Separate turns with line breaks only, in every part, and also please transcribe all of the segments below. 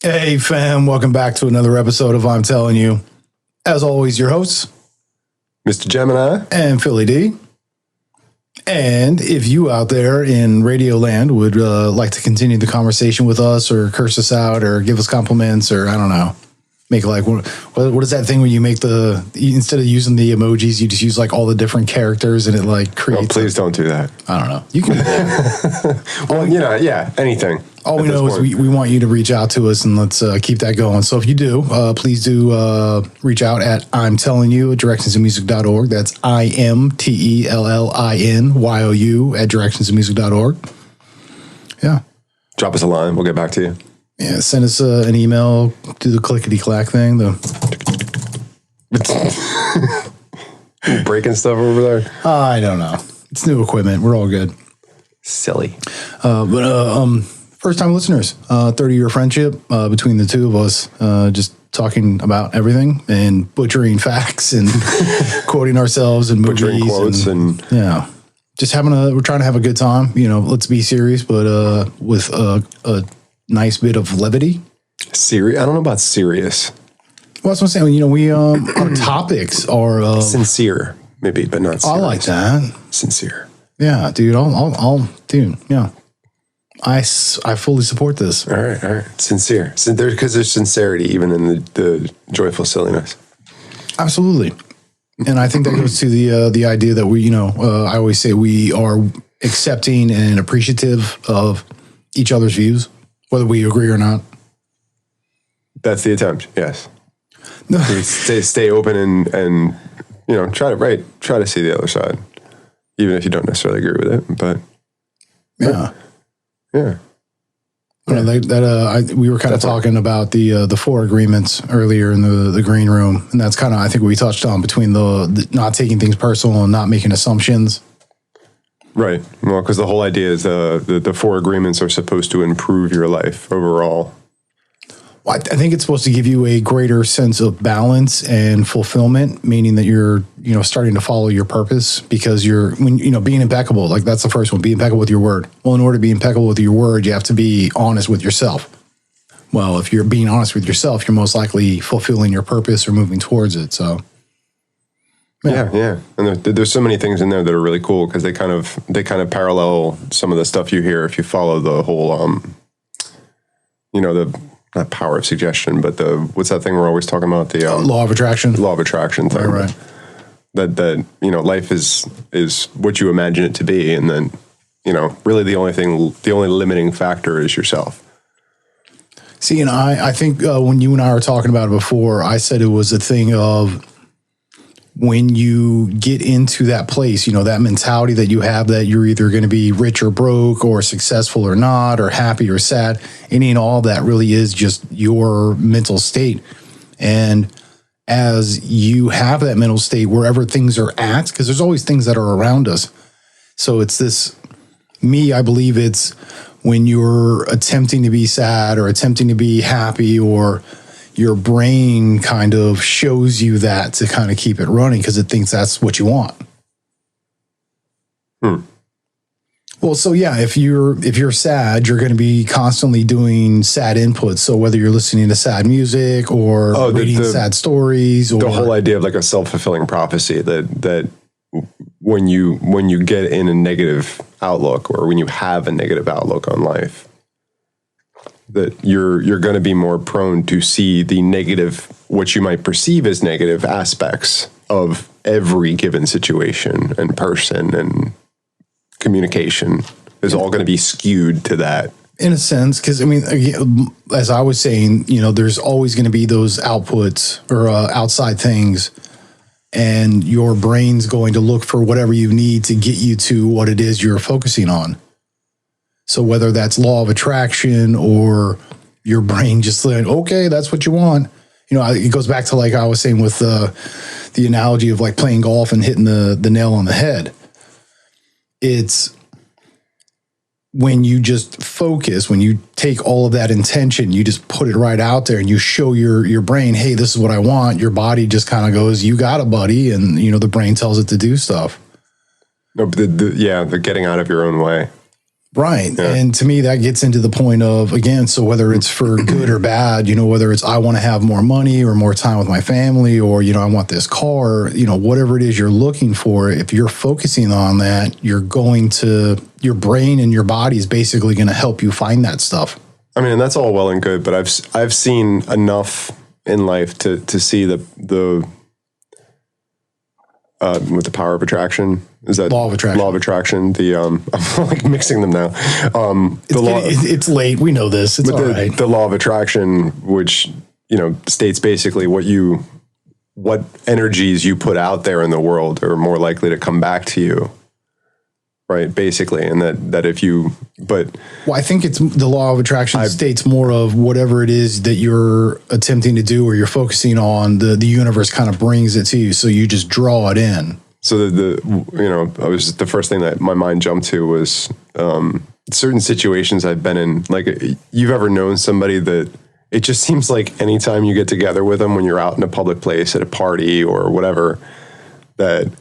Hey fam, welcome back to another episode of I'm Telling You. As always, your hosts,
Mr. Gemini
and Philly D. And if you out there in Radio Land would like to continue the conversation with us or curse us out or give us compliments or I don't know, make like, what is that thing when you make instead of using the emojis, you just use like all the different characters and it like creates.
Oh, please don't do that.
I don't know. You can do that.
Well, anything.
All we know is we want you to reach out to us and let's keep that going. So if you do, please do reach out at I'm Telling You at directionsandmusic.org. That's IMTELLINYOU at directionsandmusic.org. Yeah.
Drop us a line. We'll get back to you.
Yeah. Send us an email. Do the clickety clack thing.
Breaking stuff over there.
I don't know. It's new equipment. We're all good.
Silly.
First time listeners, 30-year friendship between the two of us, just talking about everything and butchering facts and quoting ourselves and movies.
Butchering quotes and
yeah. Just we're trying to have a good time. You know, let's be serious, but with a nice bit of levity.
Serious? I don't know about serious.
Well, that's what I'm saying. You know, we our topics are
sincere, maybe, but not serious.
I like that.
Sincere.
Yeah, dude. Dude. Yeah. I fully support this.
All right. Sincere. Because there's sincerity even in the joyful silliness.
Absolutely. And I think that goes to the idea that we, I always say we are accepting and appreciative of each other's views, whether we agree or not.
That's the attempt, yes. stay open and try to see the other side, even if you don't necessarily agree with it. But
yeah.
Yeah.
We were kind of talking about the four agreements earlier in the green room. And that's kind of, I think, what we touched on between the not taking things personal and not making assumptions.
Right. Well, because the whole idea is the four agreements are supposed to improve your life overall.
Well, I think it's supposed to give you a greater sense of balance and fulfillment, meaning that you're, starting to follow your purpose because being impeccable, like that's the first one, be impeccable with your word. Well, in order to be impeccable with your word, you have to be honest with yourself. Well, if you're being honest with yourself, you're most likely fulfilling your purpose or moving towards it. So.
Yeah. And there's so many things in there that are really cool because they kind of parallel some of the stuff you hear if you follow the whole, not power of suggestion, but what's that thing we're always talking about? The
law of attraction.
Law of attraction thing.
Right.
That life is what you imagine it to be, and then really the only limiting factor is yourself.
See, and I think when you and I were talking about it before, I said it was a thing of when you get into that place, that mentality that you have that you're either going to be rich or broke or successful or not, or happy or sad, any and all that really is just your mental state. And as you have that mental state, wherever things are at, because there's always things that are around us. So it's I believe it's when you're attempting to be sad or attempting to be happy, or your brain kind of shows you that to kind of keep it running because it thinks that's what you want. Well, so yeah, if you're sad, you're going to be constantly doing sad inputs. So whether you're listening to sad music or reading sad stories, or
the whole idea of like a self-fulfilling prophecy that when you get in a negative outlook, or when you have a negative outlook on life, that you're going to be more prone to see the negative, what you might perceive as negative aspects of every given situation and person and communication is all going to be skewed to that.
In a sense, because again, as I was saying, there's always going to be those outputs or outside things, and your brain's going to look for whatever you need to get you to what it is you're focusing on. So whether that's law of attraction or your brain just saying, okay, that's what you want. It goes back to like I was saying with the analogy of like playing golf and hitting the nail on the head. It's when you just focus, when you take all of that intention, you just put it right out there and you show your brain, hey, this is what I want. Your body just kind of goes, you got it, buddy. And, the brain tells it to do stuff.
No, but the getting out of your own way.
Right.
Yeah.
And to me, that gets into the point of, again, so whether it's for good or bad, whether it's I want to have more money or more time with my family, or, I want this car, whatever it is you're looking for, if you're focusing on that, your brain and your body is basically going to help you find that stuff.
I mean, and that's all well and good, but I've seen enough in life to see the with the power of attraction. Is that
law of attraction?
Law of attraction. The I'm like mixing them now.
It's late. We know this. It's all right.
The law of attraction, which states basically what energies you put out there in the world are more likely to come back to you. Right, basically, and that if you, well,
I think it's the law of attraction states more of whatever it is that you're attempting to do or you're focusing on, the universe kind of brings it to you, so you just draw it in.
So the first thing that my mind jumped to was certain situations I've been in. Like, you've ever known somebody that it just seems like anytime you get together with them when you're out in a public place at a party or whatever, that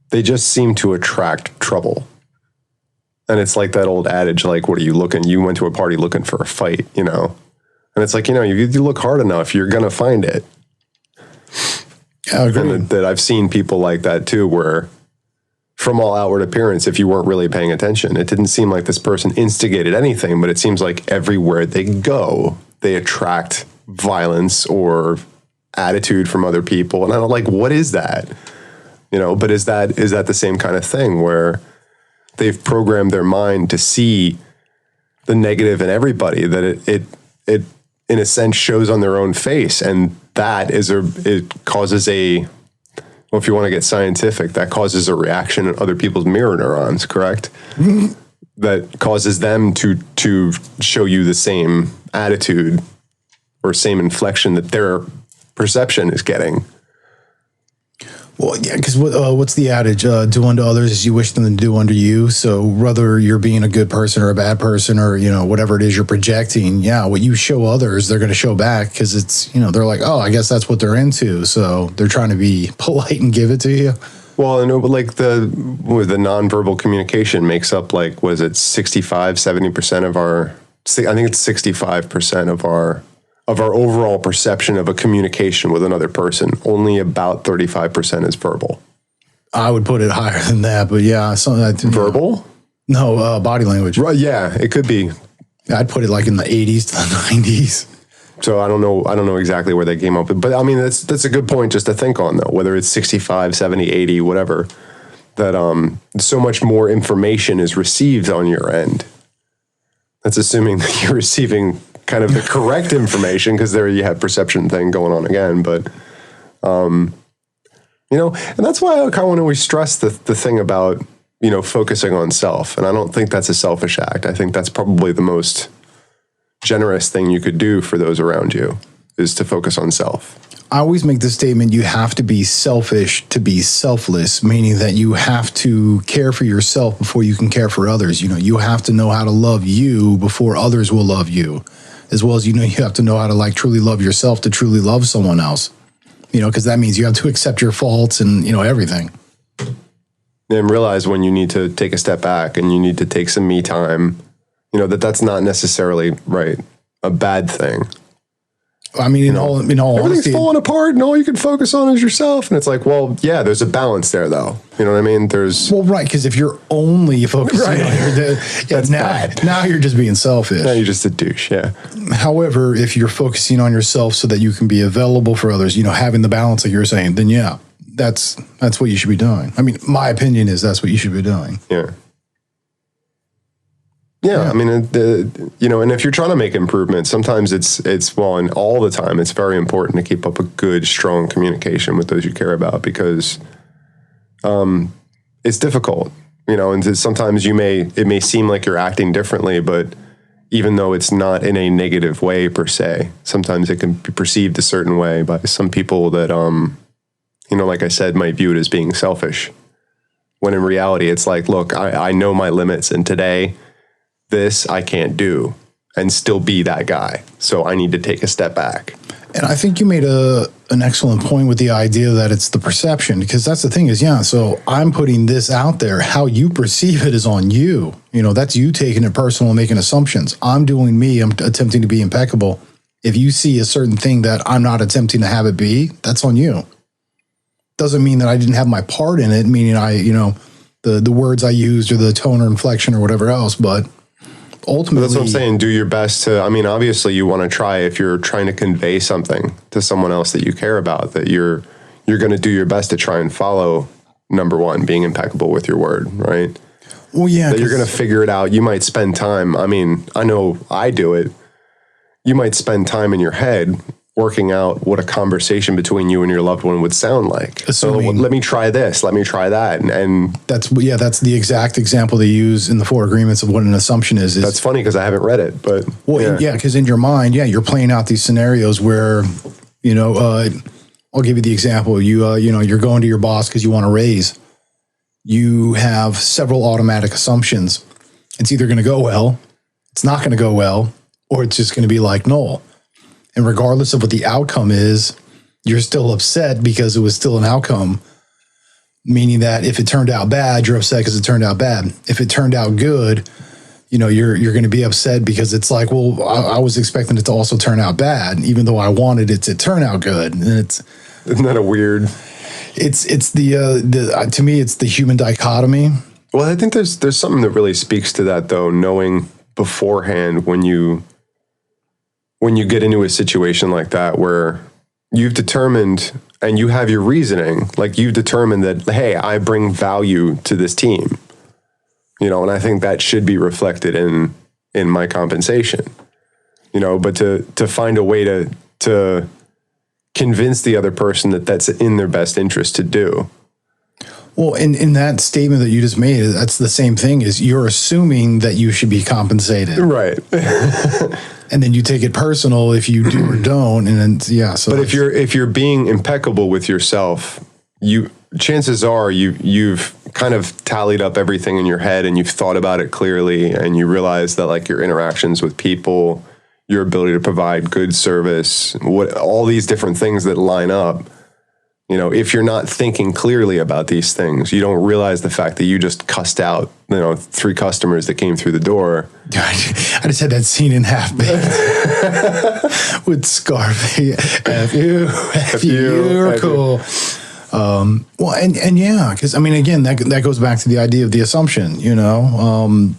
they just seem to attract trouble. And it's like that old adage, like, what are you looking? You went to a party looking for a fight, And it's like, if you look hard enough, you're going to find it.
Yeah, I agree.
And that I've seen people like that too, where from all outward appearance, if you weren't really paying attention, it didn't seem like this person instigated anything, but it seems like everywhere they go, they attract violence or attitude from other people. And I'm like, what is that? But is that the same kind of thing where they've programmed their mind to see the negative in everybody, that it in a sense shows on their own face, and that it causes if you want to get scientific, that causes a reaction in other people's mirror neurons, correct? Mm-hmm. That causes them to show you the same attitude or same inflection that their perception is getting.
Well, yeah, because what's the adage? Do unto others as you wish them to do unto you. So whether you're being a good person or a bad person or, whatever it is you're projecting, what you show others, they're going to show back, because it's, they're like, oh, I guess that's what they're into. So they're trying to be polite and give it to you.
Well, I know, but like the nonverbal communication makes up, like, was it 70% of our, I think it's 65% of our overall perception of a communication with another person. Only about 35% is verbal.
I would put it higher than that, but yeah.
Verbal?
No, body language.
Right, yeah, it could be.
I'd put it like in the 80s to the 90s.
So I don't know exactly where they came up with, but I mean, that's a good point just to think on, though, whether it's 65, 70, 80, whatever, that so much more information is received on your end. That's assuming that you're receiving kind of the correct information, because there you have perception thing going on again. But, and that's why I kind of want to always stress the thing about, focusing on self. And I don't think that's a selfish act. I think that's probably the most generous thing you could do for those around you, is to focus on self.
I always make the statement, you have to be selfish to be selfless, meaning that you have to care for yourself before you can care for others. You have to know how to love you before others will love you. As well as, you have to know how to truly love yourself to truly love someone else, because that means you have to accept your faults and, everything.
And realize when you need to take a step back and you need to take some me time, that's not necessarily a bad thing.
I mean, in all
everything's
honesty,
falling apart and all you can focus on is yourself. And it's like, well, yeah, there's a balance there, though. You know what I mean?
Right, because if you're only focusing on
that's bad.
Now you're just being selfish.
Now you're just a douche, yeah.
However, if you're focusing on yourself so that you can be available for others, having the balance like you're saying, then that's what you should be doing. I mean, my opinion is that's what you should be doing.
Yeah. Yeah, I mean, and if you're trying to make improvements, sometimes and all the time, it's very important to keep up a good, strong communication with those you care about, because it's difficult, and sometimes it may seem like you're acting differently, but even though it's not in a negative way per se, sometimes it can be perceived a certain way by some people that, like I said, might view it as being selfish, when in reality, it's like, look, I know my limits, and today, this I can't do and still be that guy. So I need to take a step back.
And I think you made a an excellent point with the idea that it's the perception, because that's the thing is, yeah, so I'm putting this out there. How you perceive it is on you. You know, that's you taking it personal and making assumptions. I'm doing me. I'm attempting to be impeccable. If you see a certain thing that I'm not attempting to have it be, that's on you. Doesn't mean that I didn't have my part in it, meaning I, you know, the words I used or the tone or inflection or whatever else, but ultimately,
that's what I'm saying. Do your best to, I mean, obviously you want to try, if you're trying to convey something to someone else that you care about, that you're going to do your best to try and follow, number one, being impeccable with your word, right?
Well, yeah.
That you're going to figure it out. You might spend time. I mean, I know I do it. You might spend time in your head working out what a conversation between you and your loved one would sound like. So let me try this, let me try that. And
that's the exact example they use in the Four Agreements of what an assumption is.
That's funny because I haven't read it, but
well, yeah, because in your mind, yeah, you're playing out these scenarios where, you know, I'll give you the example. You know, you're going to your boss because you want a raise. You have several automatic assumptions. It's either going to go well, it's not going to go well, or it's just going to be like null. And regardless of what the outcome is, you're still upset because it was still an outcome, meaning that if it turned out bad, you're upset because it turned out bad. If it turned out good, you know, you're going to be upset because it's like, well, I was expecting it to also turn out bad, even though I wanted it to turn out good. And
isn't that a weird?
It's the to me, it's the human dichotomy.
Well, I think there's something that really speaks to that, though, knowing beforehand when you get into a situation like that where you've determined and you have your reasoning, like you've determined that, hey, I bring value to this team, you know, and I think that should be reflected in my compensation, you know, but to find a way to convince the other person that that's in their best interest to do.
Well, in that statement that you just made, that's the same thing as you're assuming that you should be compensated.
Right.
And then you take it personal if you do or don't. And then, yeah. So,
but if you're being impeccable with yourself, chances are you've kind of tallied up everything in your head and you've thought about it clearly, and you realize that like your interactions with people, your ability to provide good service, all these different things that line up. You know, if you're not thinking clearly about these things, you don't realize the fact that you just cussed out, you know, 3 customers that came through the door.
I just had that scene in Half-Baked with Scarface. F you, you're cool. Well, and yeah, because I mean, again, that goes back to the idea of the assumption, you know.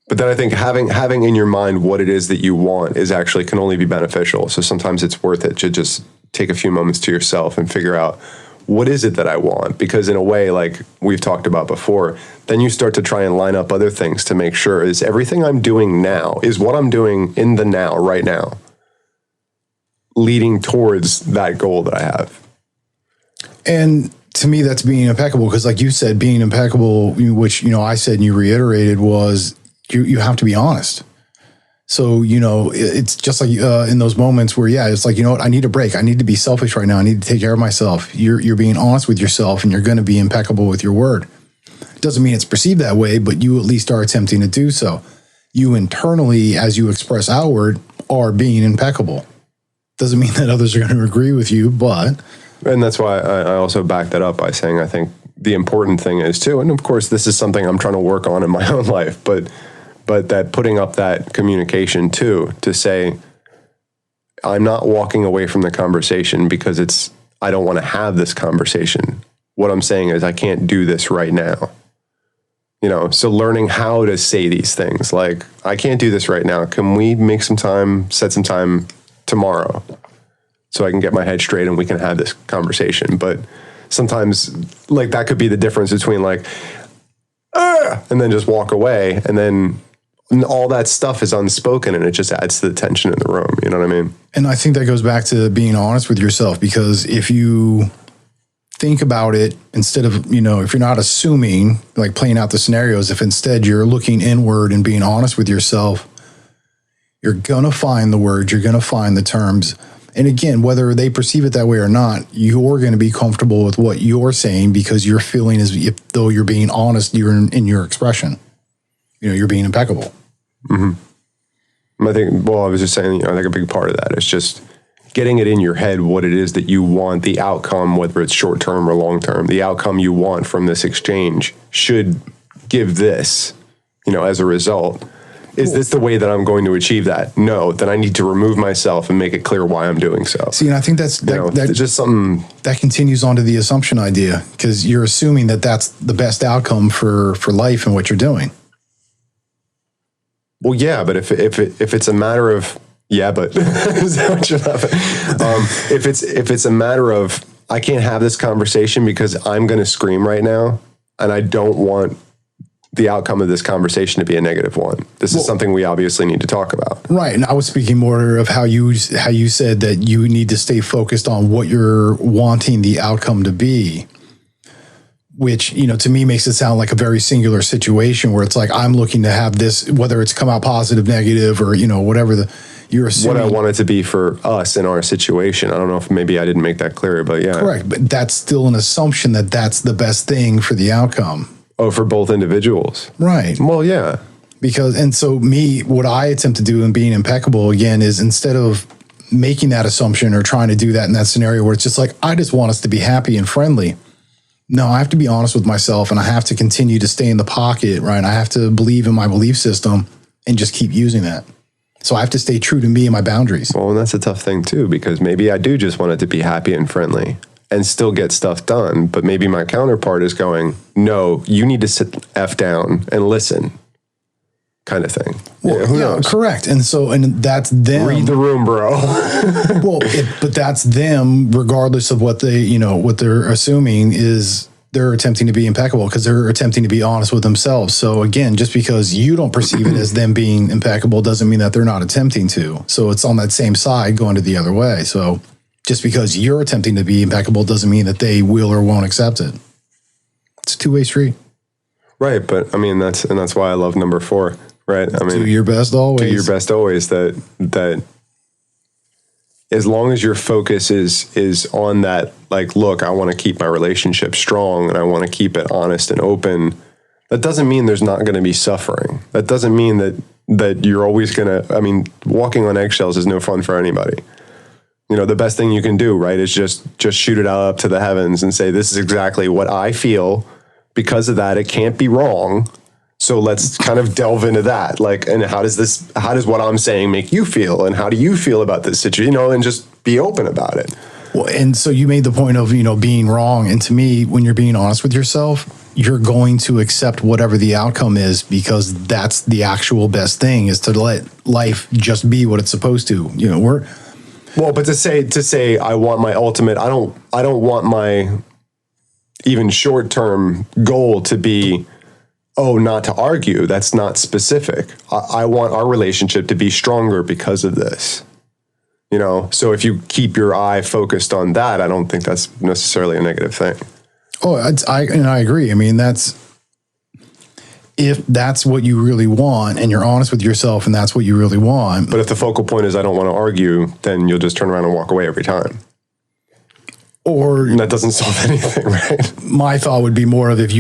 But then I think having in your mind what it is that you want is actually can only be beneficial. So sometimes it's worth it to just take a few moments to yourself and figure out what is it that I want? Because in a way, like we've talked about before, then you start to try and line up other things to make sure is everything I'm doing now, is what I'm doing in the now, right now, leading towards that goal that I have.
And to me, that's being impeccable, because like you said, being impeccable, which, you know, I said and you reiterated, was you have to be honest. So, you know, it's just like in those moments where, yeah, it's like, you know what, I need a break. I need to be selfish right now. I need to take care of myself. You're being honest with yourself, and you're going to be impeccable with your word. It doesn't mean it's perceived that way, but you at least are attempting to do so. You internally, as you express outward, are being impeccable. Doesn't mean that others are going to agree with you, but...
And that's why I also back that up by saying I think the important thing is too, and of course this is something I'm trying to work on in my own life, but that putting up that communication too, to say, I'm not walking away from the conversation because I don't want to have this conversation. What I'm saying is I can't do this right now. You know, so learning how to say these things, like, I can't do this right now. Can we make some time, set some time tomorrow so I can get my head straight and we can have this conversation? But sometimes like that could be the difference between like, and then just walk away, and then all that stuff is unspoken and it just adds to the tension in the room. You know what I mean?
And I think that goes back to being honest with yourself, because if you think about it, instead of, you know, if you're not assuming, like playing out the scenarios, if instead you're looking inward and being honest with yourself, you're going to find the words, you're going to find the terms. And again, whether they perceive it that way or not, you're going to be comfortable with what you're saying, because you're feeling as if though you're being honest, you're in your expression. You know, you're being impeccable.
Mm-hmm. I think, well, I was just saying, you know, I think a big part of that is just getting it in your head what it is that you want, the outcome, whether it's short term or long term, the outcome you want from this exchange should give this, as a result. Is this the way that I'm going to achieve that? No, then I need to remove myself and make it clear why I'm doing so.
See, and I think that's
just something
that continues on to the assumption idea, because you're assuming that that's the best outcome for life and what you're doing.
Well, yeah, but if it's a matter of is that what you're laughing? If it's a matter of I can't have this conversation because I'm going to scream right now, and I don't want the outcome of this conversation to be a negative one. This is something we obviously need to talk about.
Right. And I was speaking more of how you said that you need to stay focused on what you're wanting the outcome to be, which, to me makes it sound like a very singular situation where it's like, I'm looking to have this, whether it's come out positive, negative, or, whatever you're assuming.
What I want it to be for us in our situation. I don't know if maybe I didn't make that clear, but yeah.
Correct. But that's still an assumption that that's the best thing for the outcome.
Oh, for both individuals.
Right.
Well, yeah.
And so what I attempt to do in being impeccable again is, instead of making that assumption or trying to do that in that scenario where it's just like, I just want us to be happy and friendly. No, I have to be honest with myself, and I have to continue to stay in the pocket, right? I have to believe in my belief system and just keep using that. So I have to stay true to me and my boundaries.
Well, and that's a tough thing too, because maybe I do just want it to be happy and friendly and still get stuff done. But maybe my counterpart is going, no, you need to sit F down and listen, kind of thing.
Well,
who knows?
Correct. And that's them.
Read the room, bro.
But that's them, regardless of what what they're assuming is they're attempting to be impeccable, because they're attempting to be honest with themselves. So again, just because you don't perceive it as them being impeccable doesn't mean that they're not attempting to. So it's on that same side going to the other way. So just because you're attempting to be impeccable doesn't mean that they will or won't accept it. It's a two-way street.
Right. But I mean, that's why I love number 4, right? I mean,
do your best always.
Do your best always. That as long as your focus is on that, like, look, I want to keep my relationship strong and I want to keep it honest and open. That doesn't mean there's not going to be suffering. That doesn't mean that you're always going to, walking on eggshells is no fun for anybody. The best thing you can do, right, is just shoot it out up to the heavens and say, this is exactly what I feel. Because of that, it can't be wrong. So let's kind of delve into that. Like, and how does what I'm saying make you feel? And how do you feel about this situation? And just be open about it.
Well, and so you made the point of, being wrong. And to me, when you're being honest with yourself, you're going to accept whatever the outcome is, because that's the actual best thing, is to let life just be what it's supposed to.
Well, but to say I want my ultimate, I don't want my even short-term goal to be, not to argue. That's not specific. I want our relationship to be stronger because of this. So if you keep your eye focused on that, I don't think that's necessarily a negative thing.
Oh, I agree. If that's what you really want and you're honest with yourself and that's what you really want.
But if the focal point is I don't want to argue, then you'll just turn around and walk away every time. And that doesn't solve anything, right?
My thought would be more of, if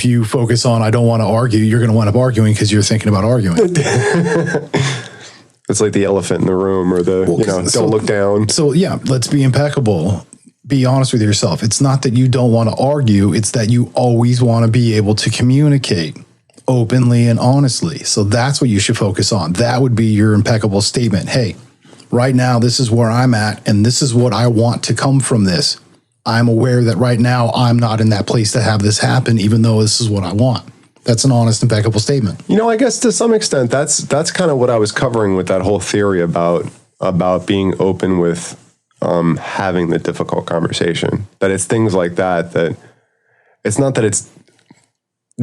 you focus on I don't want to argue, you're going to wind up arguing because you're thinking about arguing.
It's like the elephant in the room, or don't look down.
So yeah, let's be impeccable. Be honest with yourself. It's not that you don't want to argue. It's that you always want to be able to communicate openly and honestly. So that's what you should focus on. That would be your impeccable statement. Hey, right now, this is where I'm at, and this is what I want to come from this. I'm aware that right now I'm not in that place to have this happen, even though this is what I want. That's an honest, impeccable statement.
I guess to some extent, that's kind of what I was covering with that whole theory about being open with having the difficult conversation. That it's things like that it's not that it's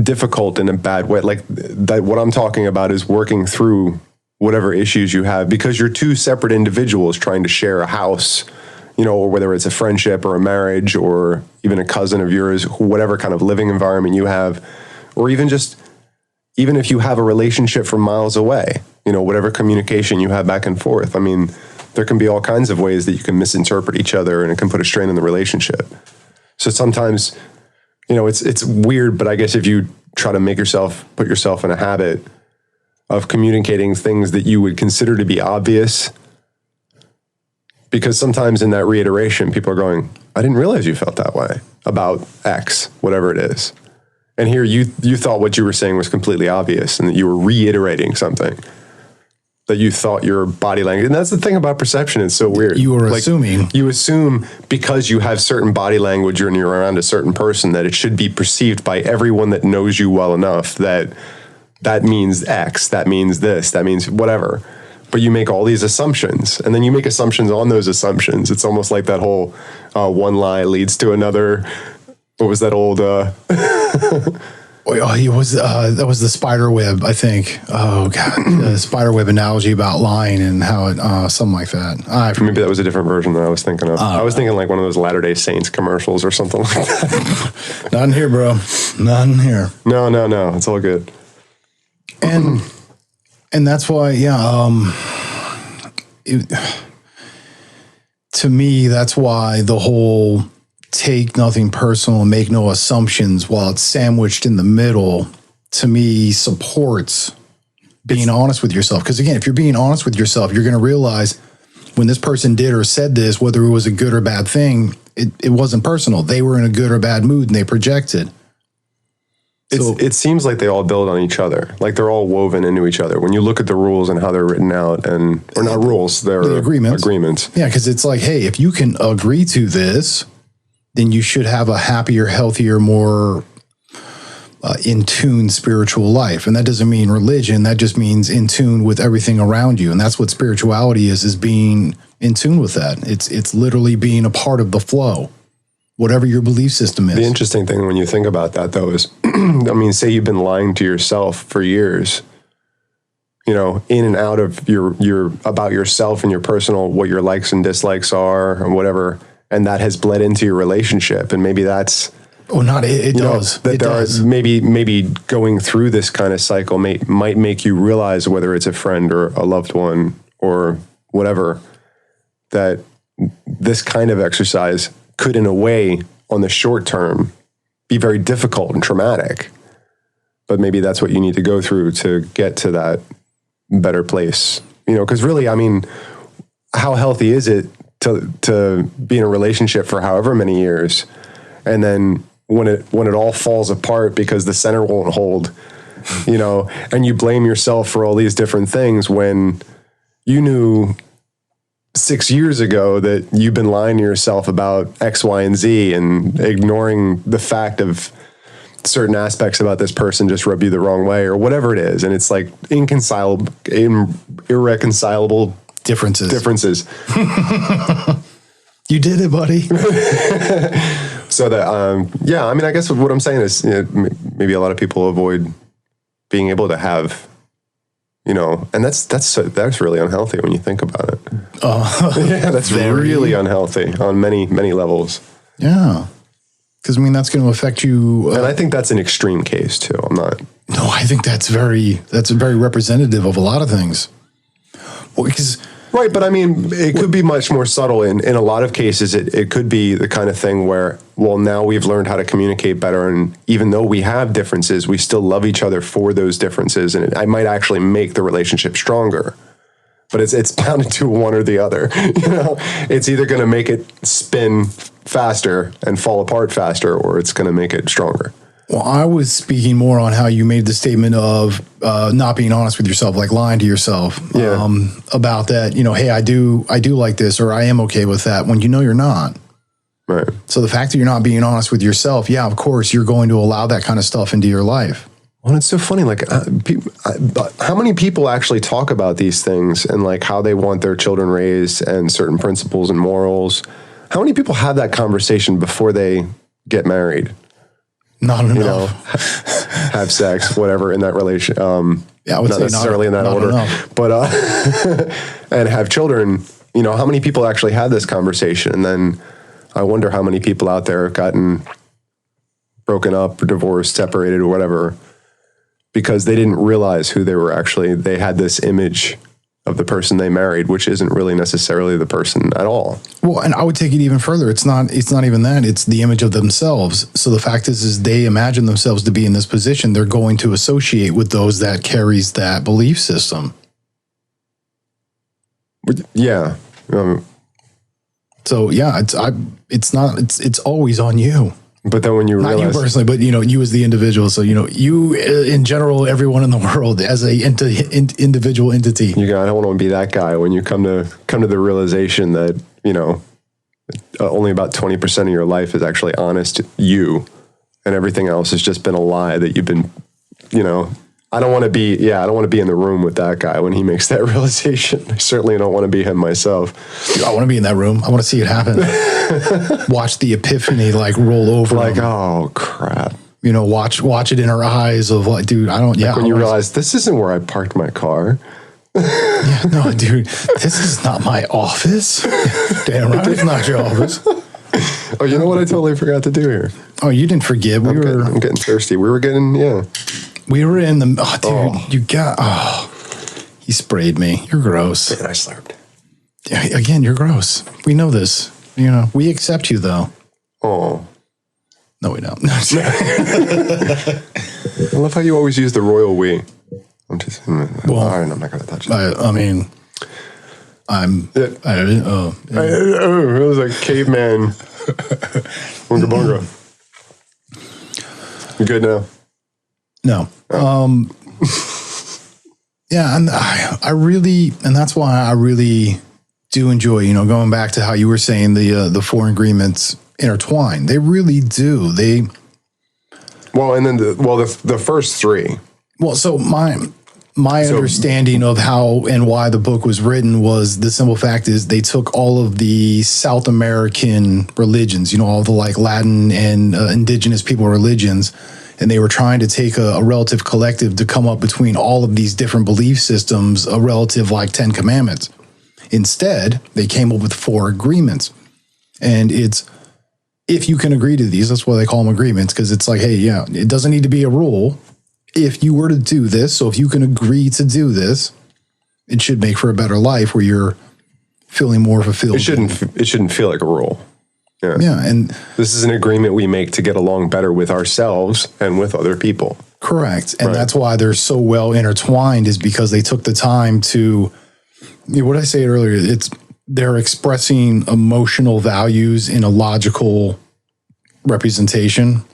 difficult in a bad way. Like that, what I'm talking about is working through whatever issues you have, because you're two separate individuals trying to share a house, or whether it's a friendship or a marriage or even a cousin of yours, whatever kind of living environment you have, or even if you have a relationship from miles away, whatever communication you have back and forth. There can be all kinds of ways that you can misinterpret each other, and it can put a strain on the relationship. So sometimes, it's weird, but I guess if you try to put yourself in a habit of communicating things that you would consider to be obvious, Because sometimes in that reiteration, people are going, I didn't realize you felt that way about X, whatever it is. And here you thought what you were saying was completely obvious and that you were reiterating something that you thought your body language. And that's the thing about perception. It's so weird.
You were assuming.
You assume because you have certain body language and you're around a certain person that it should be perceived by everyone that knows you well enough that that means X, that means this, that means whatever. But you make all these assumptions, and then you make assumptions on those assumptions. It's almost like that whole one lie leads to another. What was that old?
That was the spider web, I think. Oh God, the spider web analogy about lying and how it something like that.
Maybe that was a different version than I was thinking of. I was thinking like one of those Latter-day Saints commercials or something like that.
Not in here, bro. Not in here.
No. It's all good.
And that's why, to me, that's why the whole take nothing personal and make no assumptions while it's sandwiched in the middle, to me, supports being honest with yourself. Because again, if you're being honest with yourself, you're going to realize when this person did or said this, whether it was a good or bad thing, it wasn't personal. They were in a good or bad mood and they projected.
It seems like they all build on each other. Like they're all woven into each other. When you look at the rules and how they're written out, or not rules, they're agreements.
Yeah, because it's like, hey, if you can agree to this, then you should have a happier, healthier, more in tune spiritual life. And that doesn't mean religion. That just means in tune with everything around you. And that's what spirituality is being in tune with that. It's literally being a part of the flow, whatever your belief system is.
The interesting thing when you think about that, though, is, I mean, say you've been lying to yourself for years, in and out of your about yourself and your personal, what your likes and dislikes are and whatever, and that has bled into your relationship. And maybe that's...
Oh, not it does.
That there is maybe going through this kind of cycle might make you realize, whether it's a friend or a loved one or whatever, that this kind of exercise could, in a way, on the short term, be very difficult and traumatic. But maybe that's what you need to go through to get to that better place. Because really, I mean, how healthy is it to be in a relationship for however many years, and then when it all falls apart because the center won't hold, and you blame yourself for all these different things when you knew 6 years ago that you've been lying to yourself about X, Y, and Z and ignoring the fact of certain aspects about this person just rub you the wrong way or whatever it is. And it's like irreconcilable differences.
You did it, buddy.
So that, I mean, I guess what I'm saying is maybe a lot of people avoid being able to have, and that's really unhealthy when you think about it. Yeah, that's really unhealthy on many, many levels.
Yeah. Because, I mean, that's going to affect you.
And I think that's an extreme case, too. No,
I think that's very representative of a lot of things. Well, because...
Right, but I mean, it could be much more subtle. In a lot of cases, it could be the kind of thing where, well, now we've learned how to communicate better, and even though we have differences, we still love each other for those differences, and I might actually make the relationship stronger. But it's bound to do one or the other. It's either going to make it spin faster and fall apart faster, or it's going to make it stronger.
Well, I was speaking more on how you made the statement of not being honest with yourself, like lying to yourself about that. Hey, I do like this, or I am okay with that, when you're not.
Right.
So the fact that you're not being honest with yourself, of course, you're going to allow that kind of stuff into your life.
Well, it's so funny. Like, how many people actually talk about these things and like how they want their children raised and certain principles and morals? How many people have that conversation before they get married?
Not enough.
Have sex, whatever, in that relation.
I would
not
say
necessarily in that order,
enough.
But and have children. How many people actually had this conversation? And then I wonder how many people out there have gotten broken up or divorced, separated, or whatever, because they didn't realize who they were actually. They had this image of the person they married, which isn't really necessarily the person at all.
Well, and I would take it even further. It's not even that. It's the image of themselves. So the fact is they imagine themselves to be in this position. They're going to associate with those that carries that belief system.
Yeah.
So yeah, it's always on you.
But then when you
Not
realize,
you personally, but you as the individual. So you in general, everyone in the world as a individual entity.
I don't want to be that guy. When you come to the realization that only about 20% of your life is actually honest you, and everything else has just been a lie that you've been, I don't want to be in the room with that guy when he makes that realization. I certainly don't want to be him myself.
Dude, I want to be in that room. I want to see it happen. Watch the epiphany roll over.
Oh crap.
Watch it in her eyes of dude, I don't,
when you realize this isn't where I parked my car.
Yeah, no, dude, this is not my office. Damn right, it's not your office.
Oh, you know what I totally forgot to do here?
Oh, you didn't forget.
I'm getting thirsty. We were in the,
he sprayed me. You're gross.
and I slurped.
Yeah, again, you're gross. We know this. We accept you though.
Oh.
No, we don't.
I love how you always use the royal we. I'm just, all right, I'm not going to touch it.
I mean,
it was like caveman. Bunga bunga. You good now?
No. Yeah, and I really, and that's why I really do enjoy, going back to how you were saying the four agreements intertwine. They really do.
Well, and then the first three.
Well, so my understanding of how and why the book was written was the simple fact is they took all of the South American religions, all the Latin and indigenous people religions, and they were trying to take a relative collective to come up between all of these different belief systems, a relative 10 commandments. Instead, they came up with four agreements. And it's, if you can agree to these, that's why they call them agreements, because it's hey, yeah, it doesn't need to be a rule. If you were to do this, so if you can agree to do this, it should make for a better life where you're feeling more fulfilled.
It shouldn't feel like a rule. Yeah.
Yeah. And
this is an agreement we make to get along better with ourselves and with other people.
Correct. And that's why they're so well intertwined, is because they took the time to, what did I say earlier? They're expressing emotional values in a logical representation.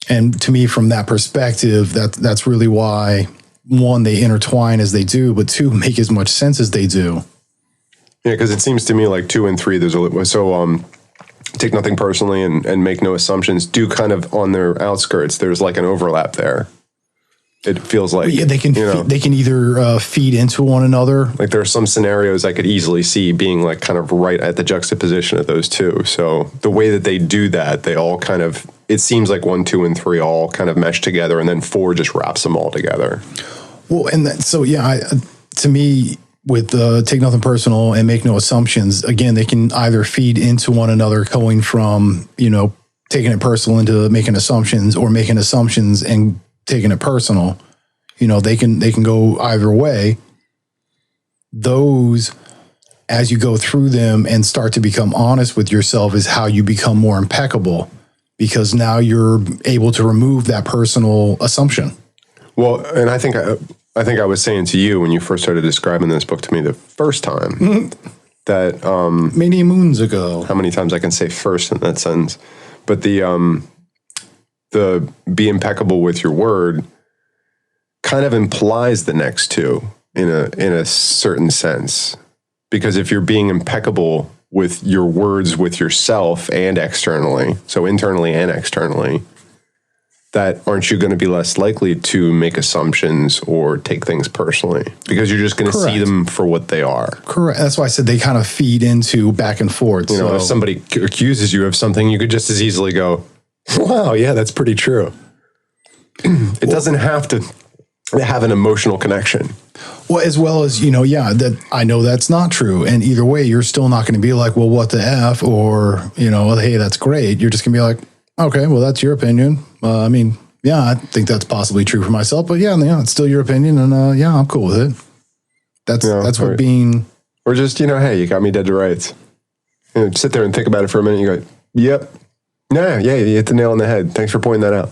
And to me, from that perspective, that's really why, one, they intertwine as they do, but two, make as much sense as they do.
Yeah, because it seems to me 2 and 3, take nothing personally and make no assumptions, do kind of on their outskirts. There's an overlap there. It feels like
they can either feed into one another.
There are some scenarios I could easily see being kind of right at the juxtaposition of those two. So the way that they do that, they all kind of, it seems 1, 2, and 3 all kind of mesh together, and then 4 just wraps them all together.
Well, and to me, with take nothing personal and make no assumptions, again, they can either feed into one another, going from taking it personal into making assumptions, or making assumptions and taking it personal. They can go either way. Those, as you go through them and start to become honest with yourself, is how you become more impeccable, because now you're able to remove that personal assumption.
Well, and I think I was saying to you when you first started describing this book to me the first time that
many moons ago.
How many times I can say first in that sentence? But the be impeccable with your word kind of implies the next two in a certain sense, because if you're being impeccable with your words with yourself and externally, so internally and externally, that aren't you going to be less likely to make assumptions or take things personally, because you're just going to see them for what they are.
Correct. That's why I said they kind of feed into back and forth.
If somebody accuses you of something, you could just as easily go, wow, yeah, that's pretty true. It doesn't have to have an emotional connection.
Well, as well as, that I know that's not true. And either way, you're still not going to be like, well, what the F? Or, hey, that's great. You're just going to be like, okay, well, that's your opinion. I think that's possibly true for myself, but it's still your opinion. And I'm cool with it. That's what being.
Or just, hey, you got me dead to rights. Sit there and think about it for a minute. You go, yep. Yeah, you hit the nail on the head. Thanks for pointing that out.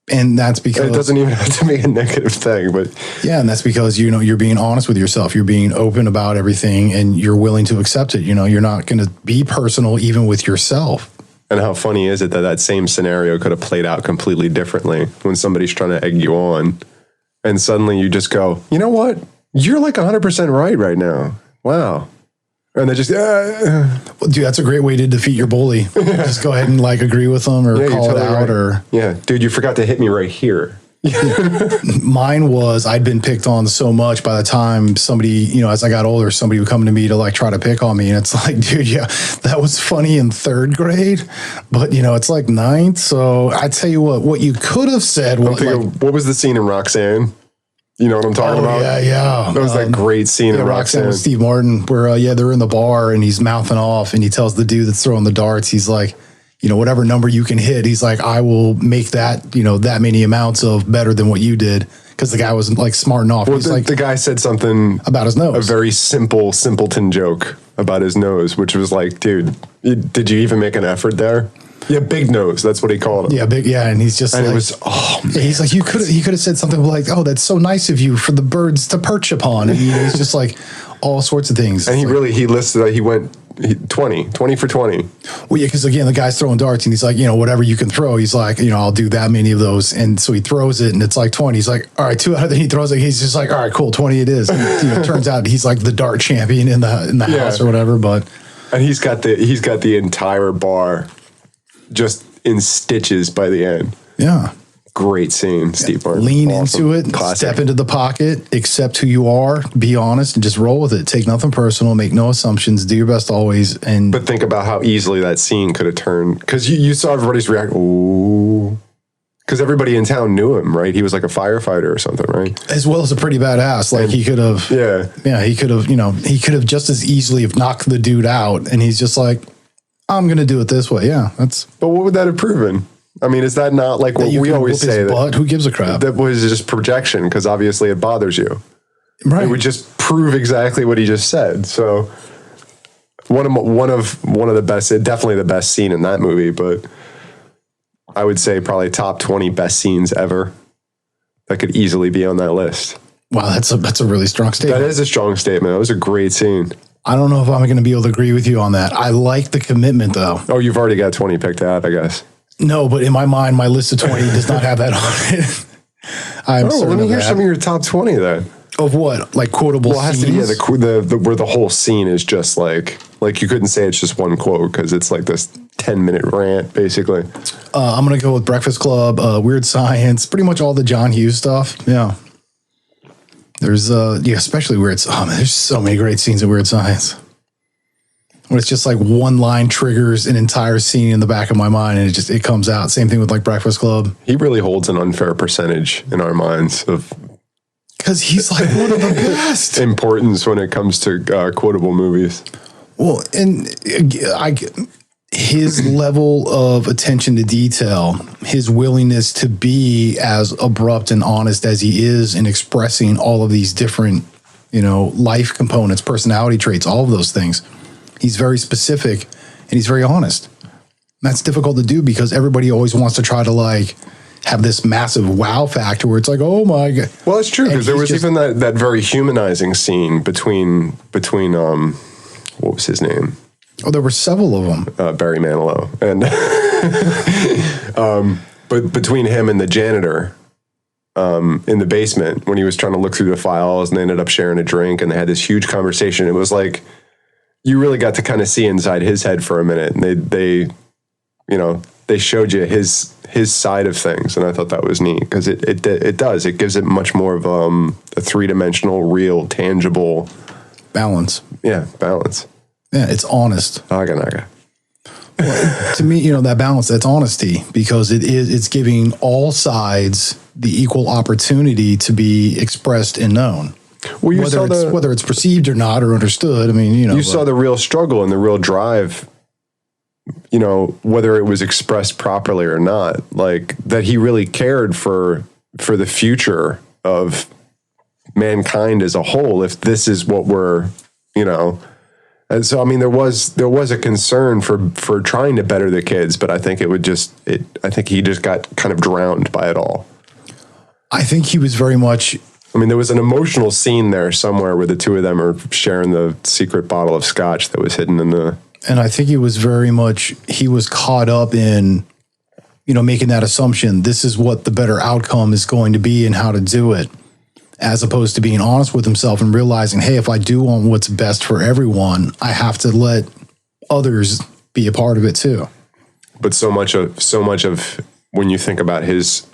And that's because
it doesn't even have to be a negative thing, but
yeah, and that's because you're being honest with yourself. You're being open about everything, and you're willing to accept it. You're not going to be personal even with yourself.
And how funny is it that that same scenario could have played out completely differently when somebody's trying to egg you on, and suddenly you just go, you know what? You're like 100% right now. Wow. And they just,
Well, dude, that's a great way to defeat your bully. Just go ahead and like agree with them or call it out or
dude, you forgot to hit me right here.
Mine was I'd been picked on so much by the time somebody, as I got older, somebody would come to me to like try to pick on me. And it's like, dude, yeah, that was funny in 3rd grade, but it's like 9th. So I tell you what you could have said was
what was the scene in Roxanne? You know what I'm talking about?
Yeah.
That was that great scene in Roxanne
with Steve Martin where, they're in the bar and he's mouthing off and he tells the dude that's throwing the darts, he's like, whatever number you can hit, he's like, I will make that, that many amounts of better than what you did. Because the guy wasn't like smarting off.
Well, the guy said something
about his nose,
a very simpleton joke about his nose, which was like, dude, did you even make an effort there? Yeah, big nose. That's what he called him.
Yeah, big. Yeah, and he's just
and
like,
it was, man.
He's like, he could have said something like, oh, that's so nice of you for the birds to perch upon. And he's just like all sorts of things.
And he listed, he went 20 for 20.
Well, yeah, because again, the guy's throwing darts and he's like, whatever you can throw. He's like, I'll do that many of those. And so he throws it and it's like 20. He's like, all right, 2 out of them he throws it. He's just like, all right, cool, 20 it is. And, it turns out he's like the dart champion in the house or whatever. But
and he's got the entire bar just in stitches by the end.
Yeah.
Great scene, Steve Martin.
Lean into it, step into the pocket, accept who you are, be honest, and just roll with it. Take nothing personal, make no assumptions, do your best always.
But think about how easily that scene could have turned, because you saw everybody's reaction. Ooh. Because everybody in town knew him, right? He was like a firefighter or something, right?
As well as a pretty badass. Like he could have, he could have, he could have just as easily have knocked the dude out. And he's just like, I'm going to do it this way. Yeah,
But what would that have proven? I mean, is that not like what we always say?
That who gives a crap?
That was just projection, because obviously it bothers you.
Right.
It would just prove exactly what he just said. So one of the best, definitely the best scene in that movie, but I would say probably top 20 best scenes ever. That could easily be on that list.
Wow, that's a really strong statement.
That is a strong statement. That was a great scene.
I don't know if I'm going to be able to agree with you on that. I like the commitment, though.
Oh, you've already got 20 picked out, I guess.
No, but in my mind, my list of 20 does not have that on it.
Let me hear some of your top 20 then.
Of what? Like quotable
scenes? Well, it has to be the where the whole scene is just like you couldn't say it's just one quote, because it's like this 10-minute rant, basically.
I'm going to go with Breakfast Club, Weird Science, pretty much all the John Hughes stuff. Yeah. There's, especially there's so many great scenes in Weird Science. When it's just like one line triggers an entire scene in the back of my mind and it comes out. Same thing with like Breakfast Club.
He really holds an unfair percentage in our minds of,
because he's like one of the best
importance when it comes to quotable movies.
Well, and his level of attention to detail, his willingness to be as abrupt and honest as he is in expressing all of these different, life components, personality traits, all of those things. He's very specific and he's very honest. And that's difficult to do because everybody always wants to try to like have this massive wow factor where it's like, oh my God.
Well, it's true, because there was even that very humanizing scene between what was his name?
Oh, there were several of them.
Barry Manilow. And but between him and the janitor in the basement when he was trying to look through the files, and they ended up sharing a drink and they had this huge conversation. It was like, you really got to kind of see inside his head for a minute, and they showed you his side of things, and I thought that was neat, because it gives it much more of a 3-dimensional, real, tangible
balance.
Yeah, balance.
Yeah, it's honest.
Naga.
Well, to me, that balance, that's honesty, because it's giving all sides the equal opportunity to be expressed and known. Well, whether it's perceived or not or understood. I mean,
you saw the real struggle and the real drive, whether it was expressed properly or not, like that he really cared for the future of mankind as a whole. If this is what we're, And so, I mean, there was a concern for trying to better the kids, but I think I think he just got kind of drowned by it all.
I think he was very much.
I mean, there was an emotional scene there somewhere where the two of them are sharing the secret bottle of scotch that was hidden in the.
And I think it was very much, he was caught up in, making that assumption. This is what the better outcome is going to be and how to do it, as opposed to being honest with himself and realizing, hey, if I do want what's best for everyone, I have to let others be a part of it too.
But so much of when you think about his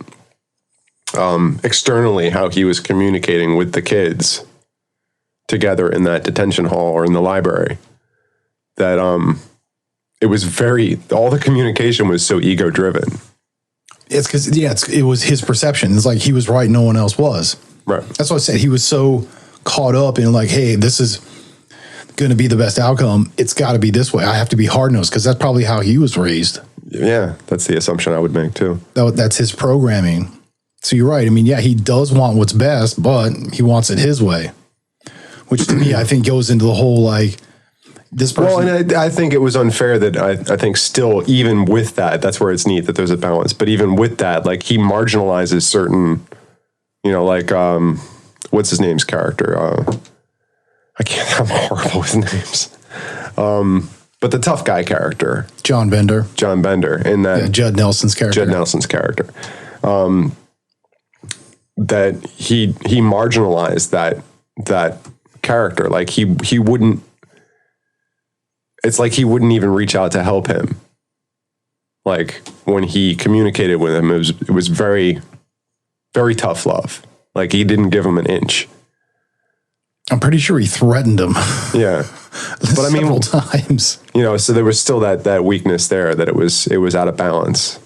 externally, how he was communicating with the kids together in that detention hall or in the library, that it was all the communication was so ego driven.
It's because, it was his perception. It's like he was right, no one else was.
Right.
That's what I said. He was so caught up in like, hey, this is going to be the best outcome. It's got to be this way. I have to be hard-nosed because that's probably how he was raised.
Yeah, that's the assumption I would make too.
That's his programming. So you're right. I mean, yeah, he does want what's best, but he wants it his way, which to me, I think goes into the whole like this person.
Well, and I think it was unfair that I think still, even with that, that's where it's neat that there's a balance. But even with that, like he marginalizes certain, like what's his name's character? I'm horrible with names. But the tough guy character,
John Bender,
in that
Judd Nelson's character,
that he marginalized that character. Like he wouldn't. It's like he wouldn't even reach out to help him. Like when he communicated with him, it was very, very tough love. Like he didn't give him an inch.
I'm pretty sure he threatened him.
Yeah, but I mean,
several times.
So there was still that weakness there, that it was out of balance.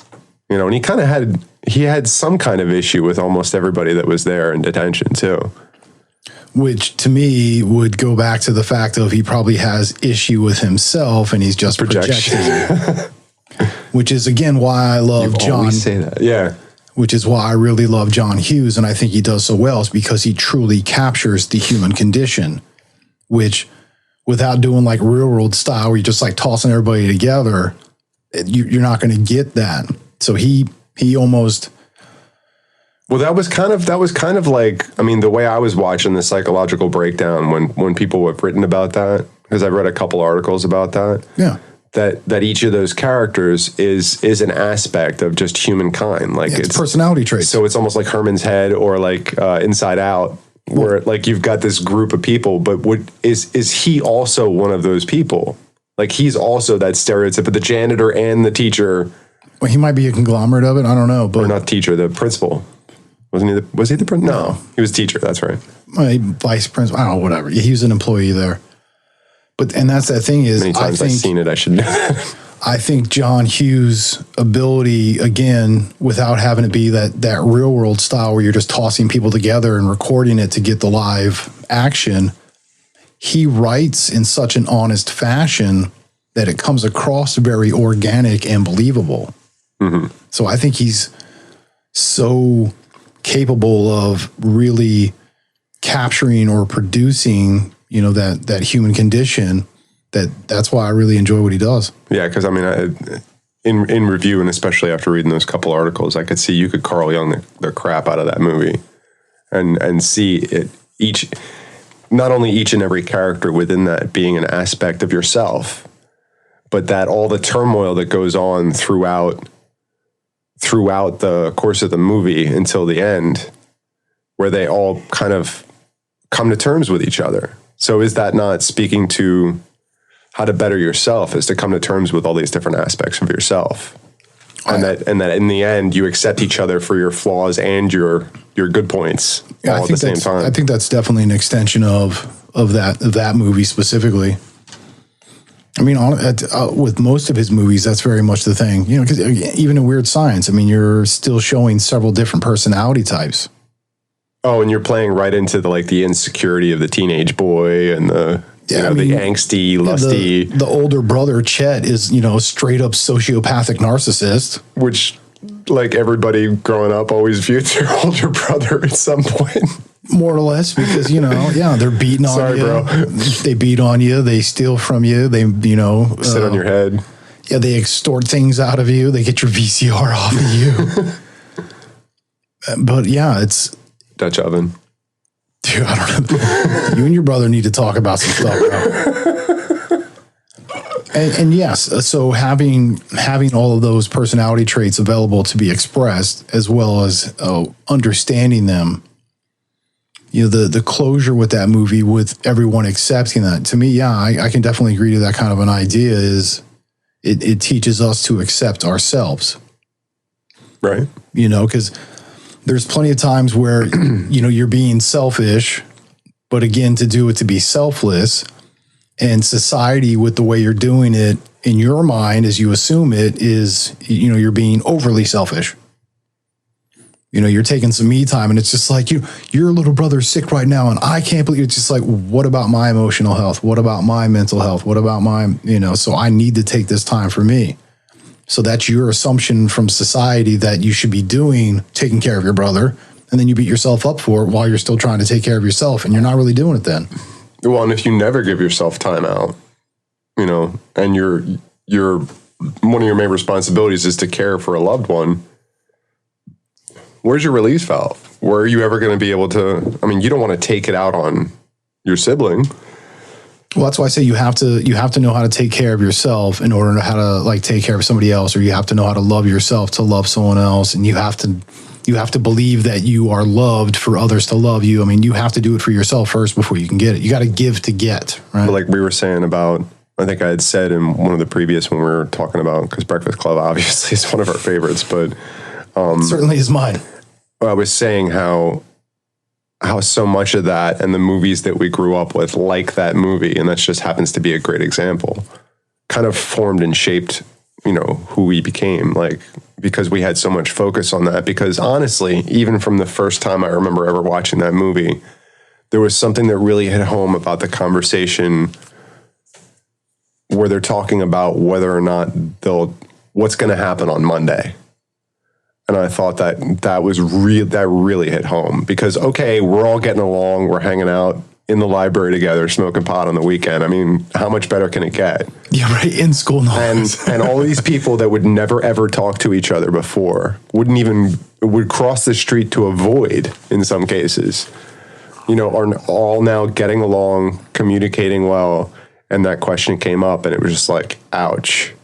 And he had some kind of issue with almost everybody that was there in detention too.
Which to me would go back to the fact of he probably has issue with himself and he's just projecting. Which is again why I love John.
Always say that. Yeah.
Which is why I really love John Hughes, and I think he does so well, is because he truly captures the human condition, which without doing like real world style where you're just like tossing everybody together, you're not going to get that. So he almost.
Well, that was kind of like, I mean, the way I was watching the psychological breakdown when people have written about that, because I've read a couple articles about that.
Yeah.
That each of those characters is an aspect of just humankind. Like
it's personality traits.
So it's almost like Herman's Head or like Inside Out, where like you've got this group of people, but is he also one of those people? Like he's also that stereotype of the janitor and the teacher.
Well, he might be a conglomerate of it. I don't know, but
or not teacher, the principal. Wasn't he? Was he the principal? No, he was teacher. That's right.
Vice principal. I don't know. Whatever. He was an employee there. And that's the thing is,
many times I've seen it, I should know.
I think John Hughes' ability, again, without having to be that real world style where you're just tossing people together and recording it to get the live action, he writes in such an honest fashion that it comes across very organic and believable. Mm-hmm. So I think he's so capable of really capturing or producing that human condition, that's why I really enjoy what he does.
Yeah, because I mean, in review, and especially after reading those couple articles, I could see you could Carl Jung the crap out of that movie, and see it not only each and every character within that being an aspect of yourself, but that all the turmoil that goes on throughout the course of the movie until the end, where they all kind of come to terms with each other. So is that not speaking to how to better yourself, is to come to terms with all these different aspects of yourself? And that in the end you accept each other for your flaws and your good points all at the same time.
I think that's definitely an extension of that movie specifically. I mean, with most of his movies, that's very much the thing. Because even in Weird Science, I mean, you're still showing several different personality types.
Oh, and you're playing right into the insecurity of the teenage boy and the the angsty, lusty.
The older brother, Chet, is, straight up sociopathic narcissist.
Which, like everybody growing up, always viewed their older brother at some point.
More or less, because, they're beating on
Sorry,
you.
bro.
They beat on you. They steal from you. They,
Sit on your head.
Yeah, they extort things out of you. They get your VCR off of you. But yeah, it's
Dutch oven.
Dude, I don't know. You and your brother need to talk about some stuff, bro. And yes, so having all of those personality traits available to be expressed, as well as understanding them, the closure with that movie, with everyone accepting that, to me, yeah, I can definitely agree to that kind of an idea. Is it teaches us to accept ourselves,
right?
Because there's plenty of times where you're being selfish, but again, to do it to be selfless. And society, with the way you're doing it in your mind, as you assume it, is, you're being overly selfish. You're taking some me time, and it's just like, your little brother's sick right now, and I can't believe it's just like, what about my emotional health? What about my mental health? What about my, so I need to take this time for me. So that's your assumption from society that you should be doing, taking care of your brother, and then you beat yourself up for it while you're still trying to take care of yourself, and you're not really doing it then.
Well, and if you never give yourself time out, and your one of your main responsibilities is to care for a loved one, where's your release valve? Where are you ever going to be able to? I mean, you don't want to take it out on your sibling.
Well, that's why I say you have to know how to take care of yourself in order to how to take care of somebody else, or you have to know how to love yourself to love someone else, and you have to believe that you are loved for others to love you. I mean, you have to do it for yourself first before you can get it. You got to give to get, right?
But like we were saying about, I think I had said in one of the previous when we were talking about, because Breakfast Club obviously is one of our favorites, but
it certainly is mine.
I was saying how so much of that and the movies that we grew up with, like that movie, and that just happens to be a great example, kind of formed and shaped, who we became, because we had so much focus on that. Because honestly, even from the first time I remember ever watching that movie, there was something that really hit home about the conversation where they're talking about whether or not what's going to happen on Monday. And I thought that really hit home, because, okay, we're all getting along. We're hanging out in the library together, smoking pot on the weekend. I mean, how much better can it get?
Yeah, right. In school.
And all these people that would never, ever talk to each other before would cross the street to avoid in some cases, are all now getting along, communicating well. And that question came up, and it was just like, ouch. It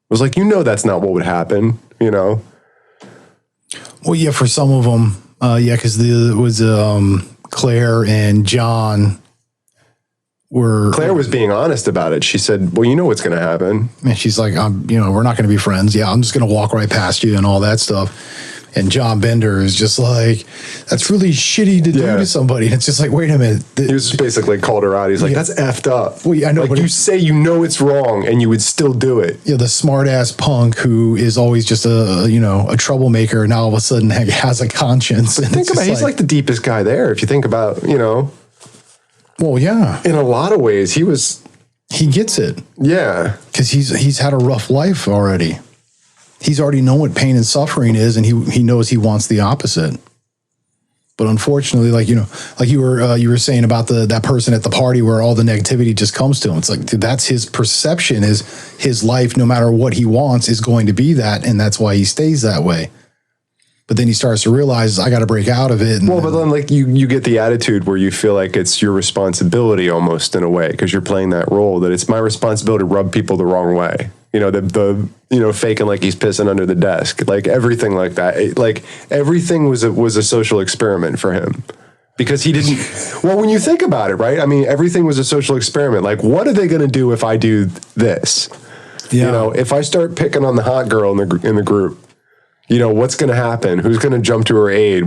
was like, that's not what would happen,
Well, yeah, for some of them, because it was Claire and John were.
Claire was being honest about it. She said, "Well, what's going to happen."
And she's like, we're not going to be friends. Yeah, I'm just going to walk right past you and all that stuff." And John Bender is just like, that's really shitty to do to somebody. And it's just like, wait a minute.
He was just basically called her out. He's like, that's effed up.
Well, yeah, I know,
but you say it's wrong and you would still do it.
Yeah, the smart ass punk who is always just a troublemaker, and now all of a sudden has a conscience.
But think about it, he's like the deepest guy there. If you think about,
Well, yeah.
In a lot of ways, he
gets it.
Yeah.
Because he's had a rough life already. He's already known what pain and suffering is, and he knows he wants the opposite. But unfortunately, like you were saying about that person at the party where all the negativity just comes to him. It's like, dude, that's his perception. Is his life, no matter what he wants, is going to be that, and that's why he stays that way. But then he starts to realize, I got to break out of it.
But then you get the attitude where you feel like it's your responsibility almost in a way, because you're playing that role, that it's my responsibility to rub people the wrong way. Faking like he's pissing under the desk, like everything like that. Like everything was a social experiment for him, because he didn't. Well, when you think about it, right? I mean, everything was a social experiment. Like, what are they going to do if I do this? Yeah. If I start picking on the hot girl in the group, what's going to happen? Who's going to jump to her aid?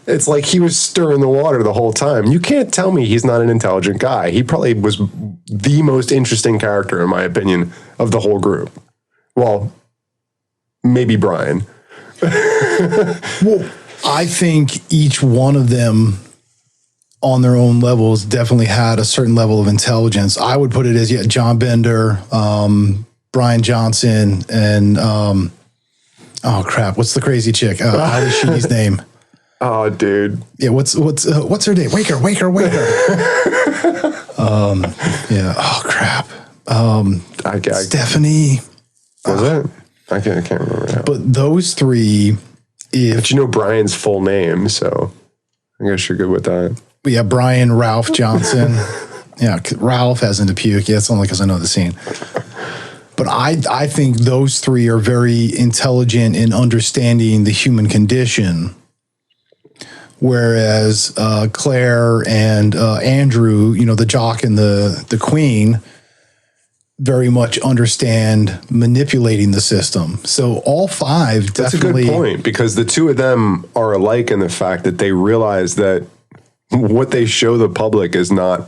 It's like he was stirring the water the whole time. You can't tell me he's not an intelligent guy. He probably was the most interesting character, in my opinion, of the whole group. Well, maybe Brian.
Well, I think each one of them on their own levels definitely had a certain level of intelligence. I would put it as, John Bender, Brian Johnson, and, oh crap, what's the crazy chick? Ali Sheedy's name?
Oh, dude.
Yeah, what's her name? Wake her. Yeah. Oh crap. Stephanie.
Was it? I can't remember now.
But those three,
but you know Brian's full name, so I guess you're good with that.
Yeah, Brian Ralph Johnson. Yeah, Ralph has into puke. Yeah, it's only because I know the scene. But I think those three are very intelligent in understanding the human condition. Whereas Claire and Andrew, you know, the jock and the queen, very much understand manipulating the system. So all five definitely.
That's a good point, because the two of them are alike in the fact that they realize that what they show the public is not,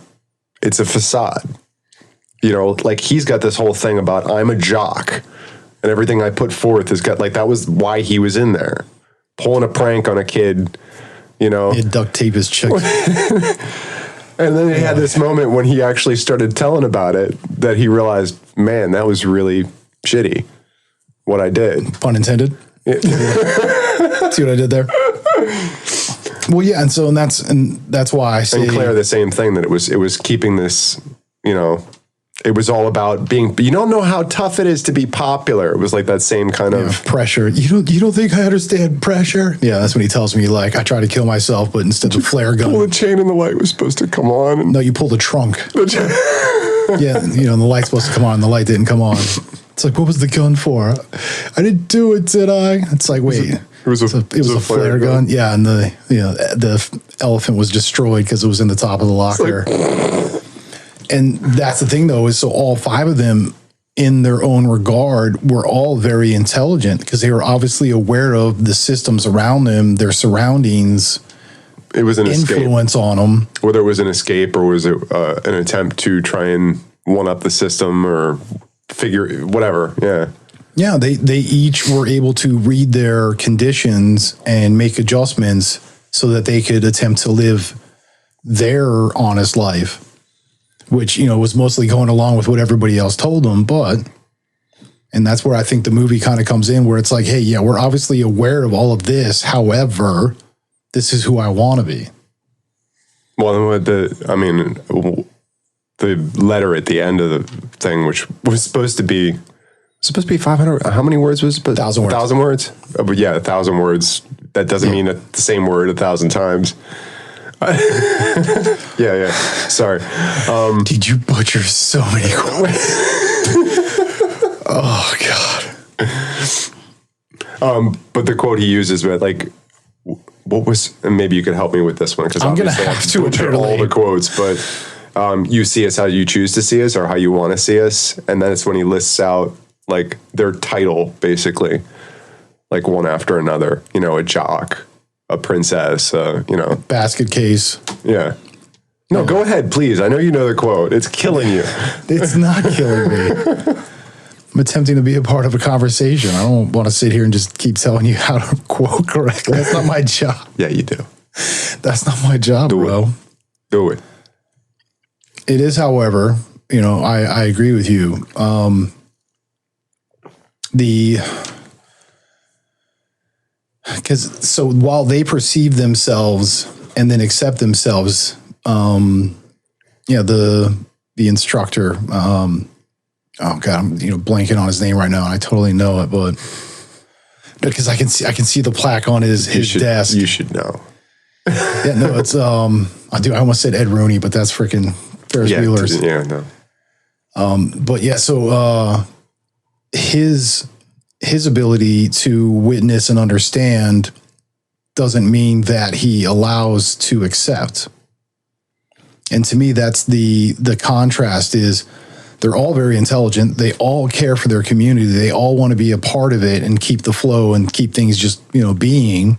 it's a facade. You know, like he's got this whole thing about I'm a jock and everything I put forth has got, like, that was why he was in there, pulling a prank on a kid, you know.
He had duct tape his chick.
And then he had this moment when he actually started telling about it that he realized, man, that was really shitty what I did.
Pun intended. Yeah. See what I did there? Well, yeah, and that's why I say.
And Claire, the same thing, that it was keeping this, you know, it was all about being. You don't know how tough it is to be popular. It was like that same kind of
pressure. You don't think I understand pressure? Yeah, that's when he tells me, like, I tried to kill myself, but instead of flare gun,
pull the chain and the light was supposed to come on. And
no, you pulled the trunk. Yeah, you know, and the light's supposed to come on, and the light didn't come on. It's like, what was the gun for? I didn't do it, did I? It's like, wait, it was a flare gun. Yeah, and the elephant was destroyed because it was in the top of the locker. And that's the thing, though, is so all five of them, in their own regard, were all very intelligent because they were obviously aware of the systems around them, their surroundings.
It was an
influence
escape
on them.
Whether it was an escape or was it an attempt to try and one up the system or figure whatever. Yeah.
Yeah, they each were able to read their conditions and make adjustments so that they could attempt to live their honest life, which, you know, was mostly going along with what everybody else told them. And that's where I think the movie kind of comes in, where it's like, hey, yeah, we're obviously aware of all of this. However, this is who I want to be.
Well, the letter at the end of the thing, which was supposed to be 500. How many words was it?
1,000 words.
1,000 words? Oh, but yeah, 1,000 words. That doesn't mean the same word 1,000 times. Yeah. Sorry.
Did you butcher so many quotes? Oh God.
But the quote he uses, like, what was? And maybe you could help me with this one, because
I'm gonna have to
butcher all the quotes. But you see us how you choose to see us, or how you want to see us, and then it's when he lists out, like, their title, basically, like one after another. You know, a jock, a princess, you know,
basket case.
Yeah. No, go ahead, please. I know you know the quote. It's killing you.
It's not killing me. I'm attempting to be a part of a conversation. I don't want to sit here and just keep telling you how to quote correctly. That's not my job.
Yeah, you do. That's
not my job, bro.
Do it.
It is, however, you know, I agree with you. Because so while they perceive themselves and then accept themselves, the instructor, oh God, I'm blanking on his name right now, and I totally know it, but because I can see the plaque on his desk.
You should know.
Yeah, no, it's I almost said Ed Rooney, but that's freaking Ferris Bueller's.
Yeah, no.
But yeah, so his ability to witness and understand doesn't mean that he allows to accept. And to me, that's the contrast is they're all very intelligent. They all care for their community. They all want to be a part of it and keep the flow and keep things just, being.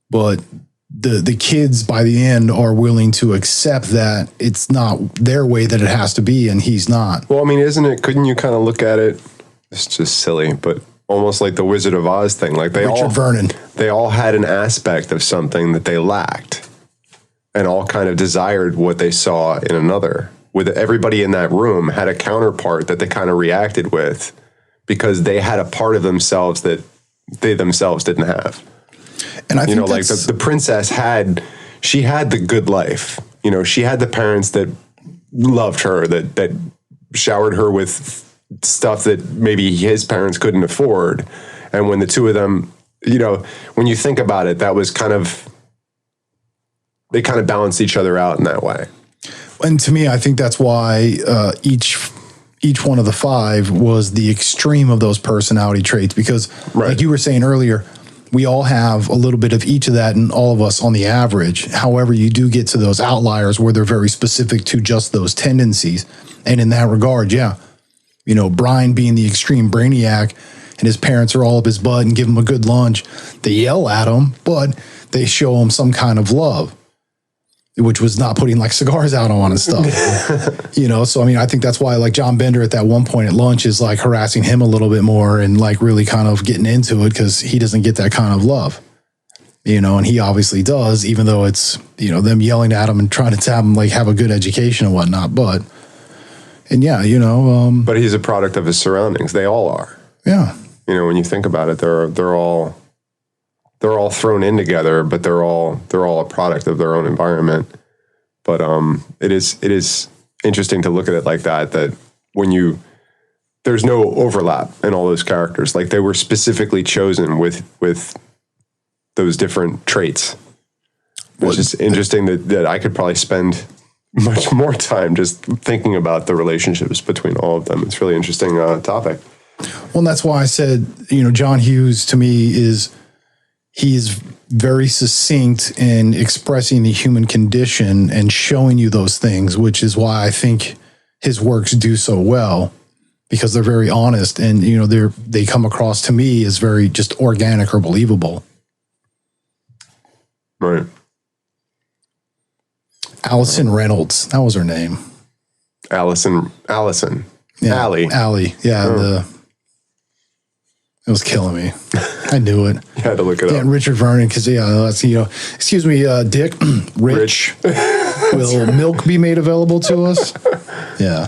But the kids by the end are willing to accept that it's not their way, that it has to be, and he's not.
Well, I mean, couldn't you kind of look at it, it's just silly, but almost like the Wizard of Oz thing. Like
Richard Vernon.
They all had an aspect of something that they lacked and all kind of desired what they saw in another. With everybody in that room had a counterpart that they kind of reacted with because they had a part of themselves that they themselves didn't have.
And I think
like the princess had the good life. She had the parents that loved her, that showered her with stuff that maybe his parents couldn't afford. And when the two of them, when you think about it, that was they kind of balanced each other out in that way.
And to me, I think that's why each one of the five was the extreme of those personality traits, because like you were saying earlier, we all have a little bit of each of that in all of us on the average. However, you do get to those outliers where they're very specific to just those tendencies. And in that regard, Brian being the extreme brainiac and his parents are all up his butt and give him a good lunch. They yell at him, but they show him some kind of love, which was not putting like cigars out on and stuff. So I mean, I think that's why like John Bender at that one point at lunch is like harassing him a little bit more and like really kind of getting into it because he doesn't get that kind of love. And he obviously does, even though it's, them yelling at him and trying to have him like have a good education and whatnot. But
he's a product of his surroundings. They all are.
Yeah.
When you think about it, they're all thrown in together, but they're all a product of their own environment. But it is interesting to look at it like that when there's no overlap in all those characters. Like they were specifically chosen with those different traits. It's just interesting that I could probably spend much more time just thinking about the relationships between all of them. It's a really interesting topic.
Well, and that's why I said, John Hughes to me he's very succinct in expressing the human condition and showing you those things, which is why I think his works do so well, because they're very honest and, they come across to me as very just organic or believable.
Right.
Allison Reynolds. That was her name.
Allison.
Yeah.
Allie.
Yeah. It was killing me. I knew it.
You had to look it up.
And Richard Vernon, because, that's, excuse me, Dick, Rich. Will milk be made available to us? Yeah.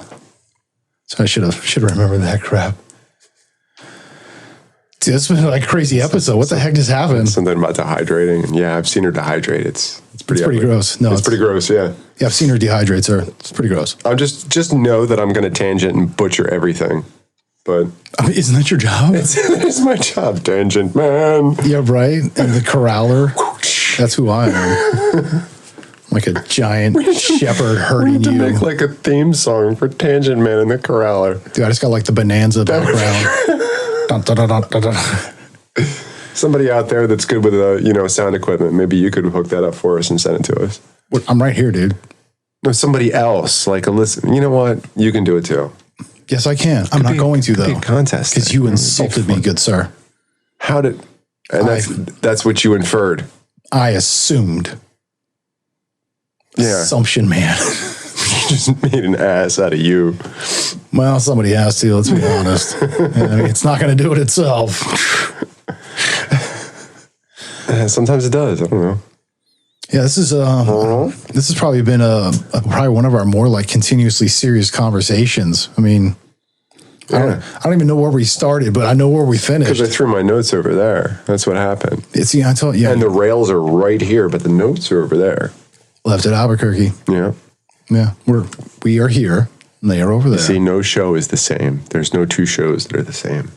So I should have remembered that crap. Dude, it's been like a crazy episode. What the heck just happened?
Something about dehydrating. And yeah, I've seen her dehydrate. It's pretty
gross. No,
it's pretty gross, yeah.
Yeah, I've seen her dehydrate, sir. It's pretty gross.
I'm just know that I'm going to tangent and butcher everything. But
I mean, isn't that your job?
It's my job, tangent man.
Yeah, right. And the corraller. That's who I am. Like a giant shepherd herding
you. We need to make like a theme song for Tangent Man and the Corraller.
Dude, I just got like the Bonanza background. Dun, dun, dun, dun, dun, dun.
Somebody out there that's good with sound equipment, maybe you could hook that up for us and send it to us.
I'm right here, dude.
No, somebody else, like a listen. You know what? You can do it too.
Yes, I can. I'm not going to, though.
Be a contest.
Because you insulted me, good sir.
How did... And that's what you inferred.
I assumed.
Yeah.
Assumption, man.
You just made an ass out of you.
Well, somebody has to, let's be honest. I mean, it's not going to do it itself.
Sometimes it does. I don't know.
Yeah, this has probably been probably one of our more like continuously serious conversations. I mean, I don't even know where we started, but I know where we finished.
Because I threw my notes over there. That's what happened.
I told you. Yeah.
And the rails are right here, but the notes are over there.
Left at Albuquerque.
Yeah.
Yeah. We are here. And they are over there.
See, no show is the same. There's no two shows that are the same.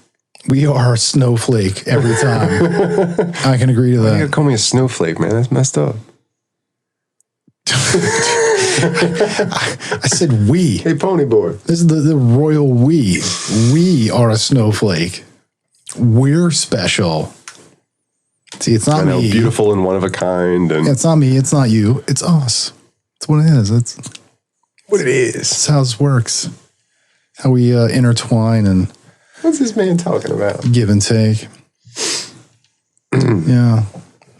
We are a snowflake every time. I can agree to that.
You gotta call me a snowflake, man. That's messed up.
I said we.
Hey, pony boy.
This is the royal we. We are a snowflake. We're special. See, it's not me.
Beautiful and one of a kind. And
it's not me. It's not you. It's us. It's what it is. It's
what it is.
It's how this works. How we intertwine and...
What's this man talking about?
Give and take. Yeah.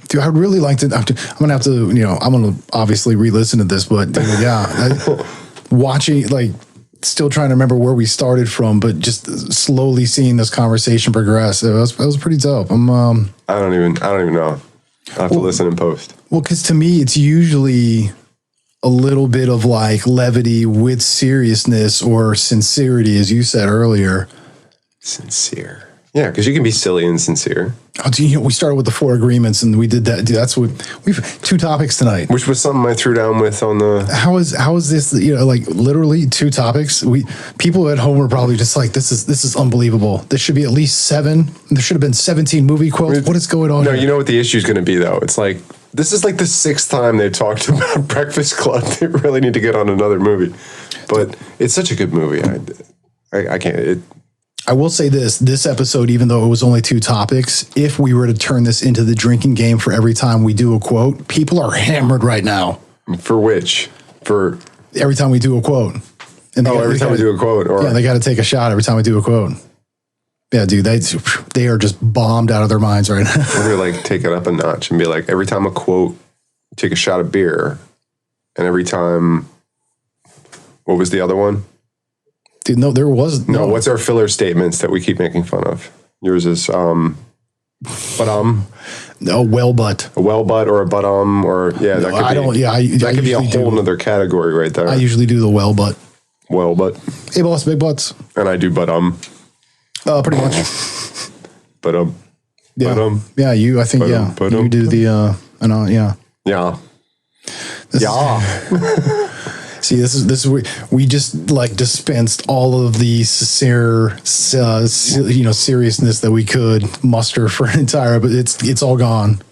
Dude, I'd really like to... I'm going to have to, I'm going to obviously re-listen to this, but dude, yeah. Watching, like, still trying to remember where we started from, but just slowly seeing this conversation progress. It was pretty dope. I
don't even know. I'll have to listen and post.
Well, because to me, it's usually a little bit of like levity with seriousness or sincerity, as you said earlier.
Sincere. Yeah, because you can be silly and sincere.
Oh, we started with the 4 agreements, and we did that. Dude, that's what we've 2 topics tonight.
Which was something I threw down with on the.
How is this? Like literally 2 topics. People at home were probably just like, this is unbelievable. There should be at least 7. There should have been 17 movie quotes. What is going on?
No,
here?
you know what the issue is going to be though. It's like this is like the 6th time they've talked about Breakfast Club. They really need to get on another movie, but it's such a good movie. I can't.
I will say this episode, even though it was only 2 topics, if we were to turn this into the drinking game for every time we do a quote, people are hammered right now.
For which? For
every time we do a quote. And
every time we do a quote. Or
yeah, they got to take a shot every time we do a quote. Yeah, dude, they are just bombed out of their minds right now.
We're going to like take it up a notch and be like, every time a quote, take a shot of beer. And every time, what was the other one?
Dude, no, there was
no. What's our filler statements that we keep making fun of? Yours is
no, well, but
a well, but or a but or yeah.
No,
that could
I don't. Yeah,
that could be a whole other category right there.
I usually do the well, but
hey,
boss, big butts,
and I do but
pretty much.
But
yeah, yeah. You, I think, yeah. You do the
yeah.
See, this is we just like dispensed all of the sincere, seriousness that we could muster for an entire, but it's all gone.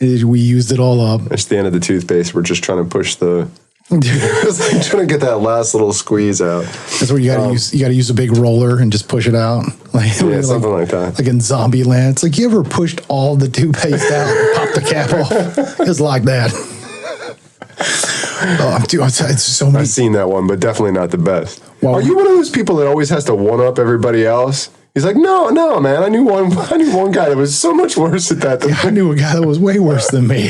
We used it all up.
It's the end of the toothpaste. We're just trying to push the. It's like trying to get that last little squeeze out.
That's where you got to use. You got to use a big roller and just push it out,
yeah, something like that.
Like in Zombie Land. It's like you ever pushed all the toothpaste out, and popped the cap off. It's like that. Dude, it's so many.
I've seen that one, but definitely not the best.
Well,
are you one of those people that always has to one up everybody else? He's like, no, man. I knew one guy that was so much worse at that than
I knew a guy that was way worse than me.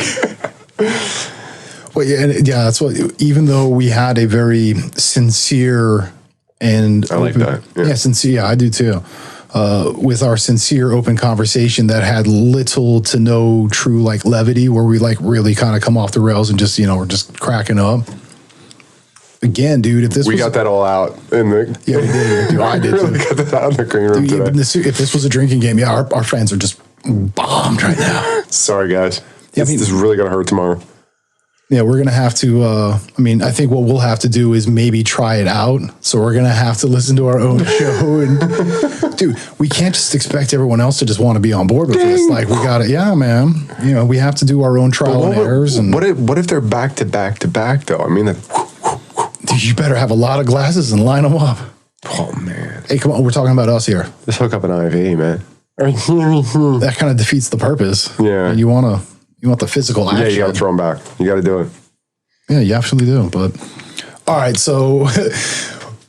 Well, yeah, that's what. Even though we had a very sincere and
I like that.
Yeah, sincere. Yeah, I do too. With our sincere, open conversation that had little to no true like levity, where we like really kind of come off the rails and just we're just cracking up. Again, dude, if
we got that all out in the
we did. Dude, I did.
Really got that out in the green room today.
If this was a drinking game, yeah, our fans are just bombed right now.
Sorry, guys.
Yeah,
this is really gonna hurt tomorrow.
Yeah, we're going to have to, I think what we'll have to do is maybe try it out. So we're going to have to listen to our own show. And dude, we can't just expect everyone else to just want to be on board with this. Like we got it. Yeah, man. We have to do our own trial and errors. And
what if they're back to back to back though? I mean,
dude, you better have a lot of glasses and line them up.
Oh man.
Hey, come on. We're talking about us here.
Just hook up an IV, man.
That kind of defeats the purpose.
Yeah.
And you want the physical action.
Yeah, you got to throw them back. You got to do it.
Yeah, you absolutely do. But all right, so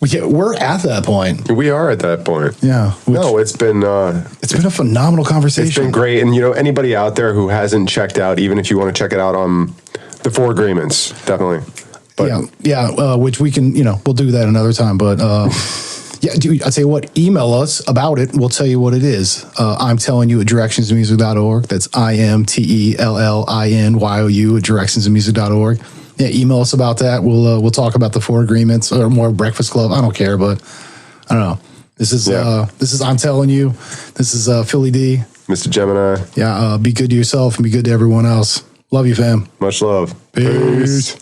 we're at that point.
We are at that point.
Yeah.
It's been a
phenomenal conversation.
It's been great. And anybody out there who hasn't checked out, even if you want to check it out on the 4 Agreements, definitely. But
which we can, we'll do that another time. But yeah, dude, I'll tell you what, email us about it. We'll tell you what it is. I'm telling you at directionsmusic.org. That's IMTELLINYOU at directionsmusic.org. Yeah, email us about that. We'll talk about the 4 Agreements or more Breakfast Club. I don't care, but I don't know. This is I'm telling you. This is Philly D.
Mr. Gemini.
Yeah, be good to yourself and be good to everyone else. Love you, fam.
Much love.
Peace.